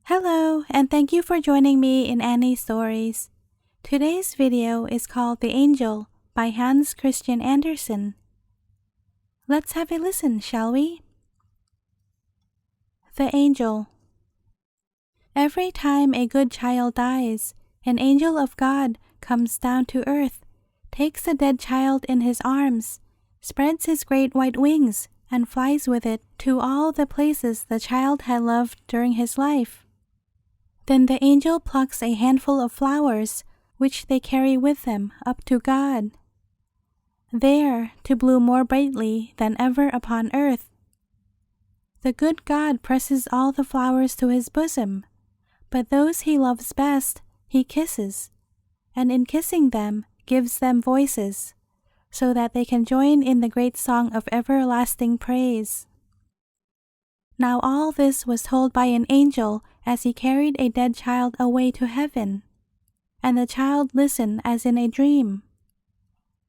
Hello, and thank you for joining me in Annie's Stories. Today's video is called The Angel by Hans Christian Andersen. Let's have a listen, shall we? The Angel. Every time a good child dies, an angel of God comes down to earth, takes the dead child in his arms, spreads his great white wings, and flies with it to all the places the child had loved during his life. Then the angel plucks a handful of flowers, which they carry with them up to God, there to bloom more brightly than ever upon earth. The good God presses all the flowers to his bosom, but those he loves best he kisses, and in kissing them gives them voices, so that they can join in the great song of everlasting praise. Now all this was told by an angel as he carried a dead child away to heaven, and the child listened as in a dream.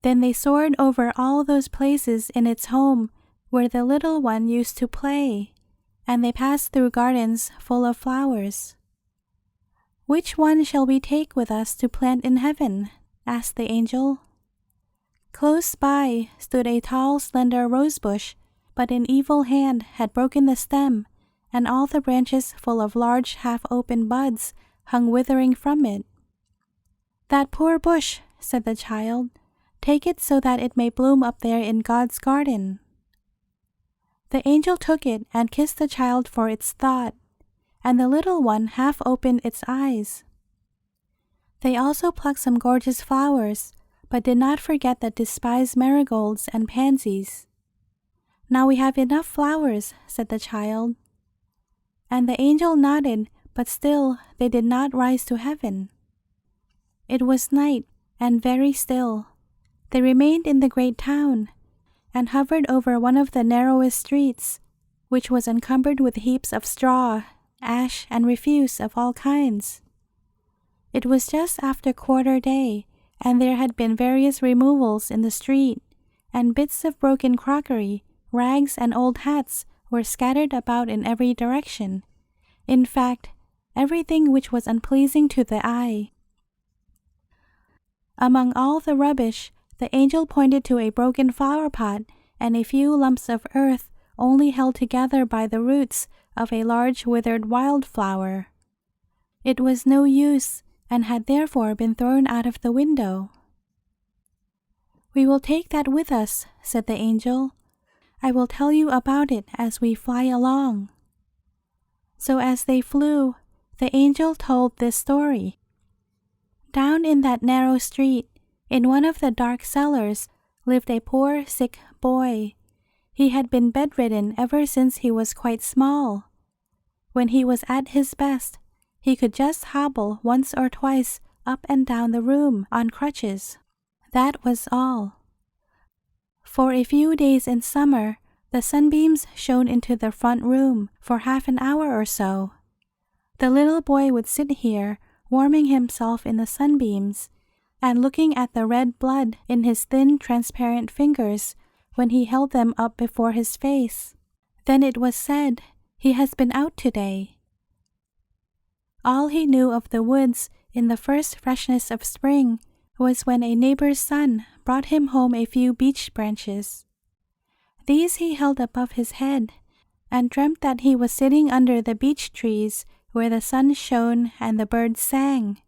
Then they soared over all those places in its home where the little one used to play, and they passed through gardens full of flowers. "Which one shall we take with us to plant in heaven?" asked the angel. Close by stood a tall, slender rose bush, but an evil hand had broken the stem, and all the branches full of large half-open buds hung withering from it. "That poor bush," said the child, "take it so that it may bloom up there in God's garden." The angel took it and kissed the child for its thought, and the little one half opened its eyes. They also plucked some gorgeous flowers, but did not forget the despised marigolds and pansies. "Now we have enough flowers," said the child. And the angel nodded, but still they did not rise to heaven. It was night, and very still. They remained in the great town, and hovered over one of the narrowest streets, which was encumbered with heaps of straw, ash, and refuse of all kinds. It was just after quarter day, and there had been various removals in the street, and bits of broken crockery, rags, and old hats were scattered about in every direction. In fact, everything which was unpleasing to the eye. Among all the rubbish, the angel pointed to a broken flower pot and a few lumps of earth only held together by the roots of a large withered wildflower. It was no use, and had therefore been thrown out of the window. "We will take that with us," said the angel. "I will tell you about it as we fly along." So as they flew, the angel told this story. Down in that narrow street, in one of the dark cellars, lived a poor sick boy. He had been bedridden ever since he was quite small. When he was at his best, he could just hobble once or twice up and down the room on crutches. That was all. For a few days in summer, the sunbeams shone into the front room for half an hour or so. The little boy would sit here, warming himself in the sunbeams, and looking at the red blood in his thin, transparent fingers when he held them up before his face. Then it was said, "He has been out today." All he knew of the woods in the first freshness of spring was when a neighbor's son brought him home a few beech branches. These he held above his head, and dreamt that he was sitting under the beech trees where the sun shone and the birds sang.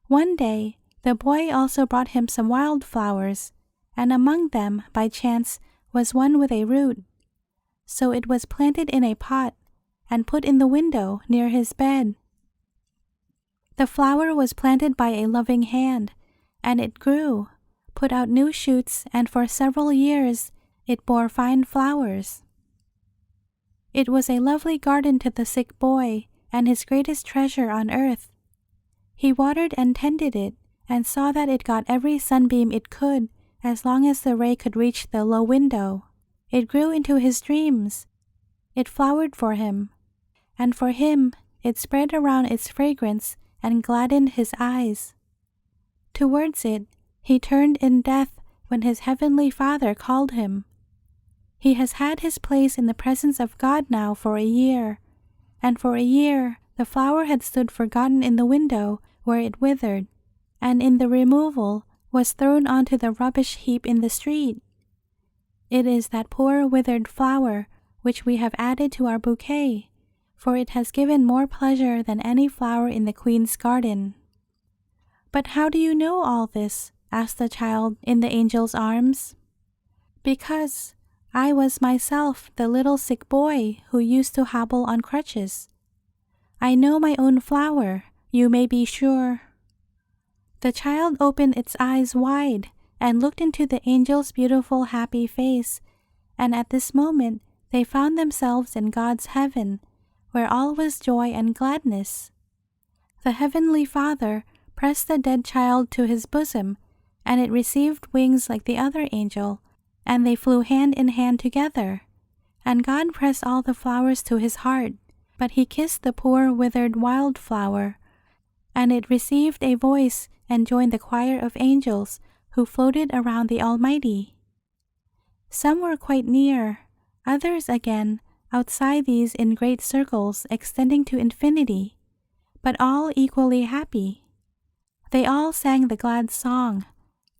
One day, the boy also brought him some wildflowers, and among them, by chance, was one with a root. So it was planted in a pot, and put in the window near his bed. The flower was planted by a loving hand, and it grew, put out new shoots, and for several years it bore fine flowers. It was a lovely garden to the sick boy, and his greatest treasure on earth. He watered and tended it, and saw that it got every sunbeam it could, as long as the ray could reach the low window. It grew into his dreams. It flowered for him, and for him it spread around its fragrance and gladdened his eyes. Towards it he turned in death when his heavenly Father called him. He has had his place in the presence of God now for a year, and for a year The flower had stood forgotten in the window where it withered, and in the removal was thrown onto the rubbish heap in the street. It is that poor withered flower which we have added to our bouquet, for it has given more pleasure than any flower in the Queen's garden." "But how do you know all this?" asked the child in the angel's arms. "Because I was myself the little sick boy who used to hobble on crutches. I know my own flower, you may be sure." The child opened its eyes wide and looked into the angel's beautiful happy face, and at this moment they found themselves in God's heaven, where all was joy and gladness. The Heavenly Father pressed the dead child to his bosom, and it received wings like the other angel, and they flew hand in hand together. And God pressed all the flowers to his heart, but he kissed the poor withered wild flower, and it received a voice and joined the choir of angels who floated around the Almighty. Some were quite near, others again outside these in great circles extending to infinity, but all equally happy. They all sang the glad song,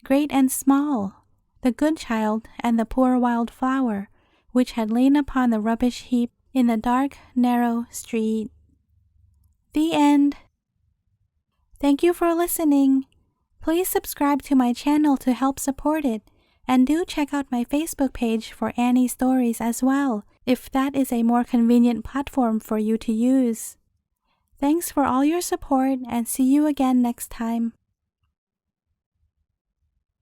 great and small, the good child and the poor wild flower, which had lain upon the rubbish heap in the dark, narrow street. The end. Thank you for listening. Please subscribe to my channel to help support it, and do check out my Facebook page for Annie stories as well, if that is a more convenient platform for you to use. Thanks for all your support, and see you again next time.